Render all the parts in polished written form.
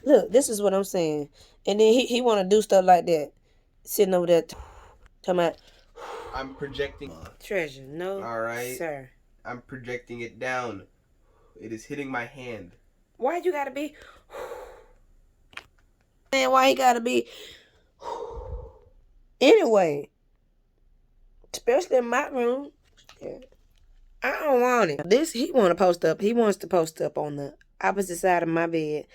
Look, this is what I'm saying. And then he want to do stuff like that. Sitting over there talking about. I'm projecting. Treasure, no, All right. sir. I'm projecting it down. It is hitting my hand. Why you gotta be? Man, why you gotta be? Anyway, especially in my room. Yeah. I don't want it. This he want to post up. He wants to post up on the opposite side of my bed,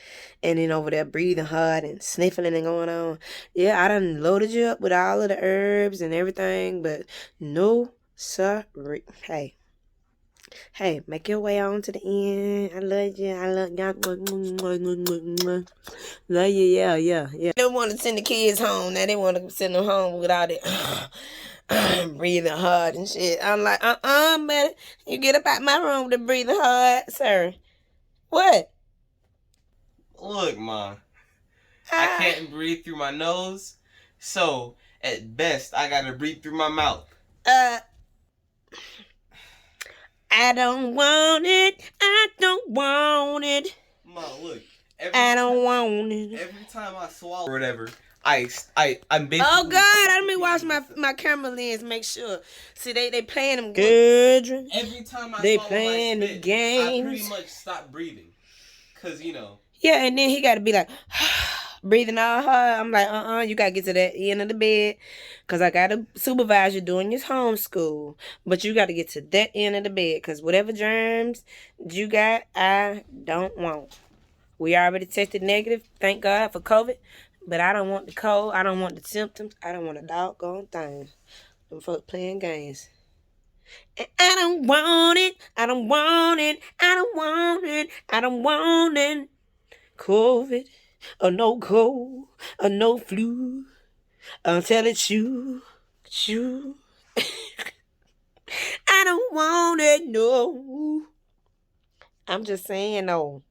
and then over there breathing hard and sniffling and going on. Yeah, I done loaded you up with all of the herbs and everything, but no, sorry. Hey, make your way on to the end. I love you. I love y'all. Love you. Yeah. They don't want to send the kids home. Now they want to send them home with all that breathing hard and shit. I'm like, man. You get up out my room to breathing hard, sir. What? Look, Ma. I can't breathe through my nose, so at best I gotta breathe through my mouth. I don't want it. I don't want it. Ma, look. I don't want it. Every time I swallow or whatever, I'm basically. Oh God! Let me wash my camera lens. Make sure. See, they playing them good. Every time I they swallow playing my the spit, games. I pretty much stop breathing, cause you know. Yeah, and then he got to be like breathing all hard. I'm like, you gotta get to that end of the bed, cause I gotta supervise you doing your homeschool. But you gotta get to that end of the bed, cause whatever germs you got, I don't want. We already tested negative, thank God for COVID. But I don't want the cold. I don't want the symptoms. I don't want a doggone thing. Them folks playing games. And I don't want it. I don't want it. I don't want it. I don't want it. COVID, or no cold, or no flu. Until it's you. I don't want it, no. I'm just saying, no.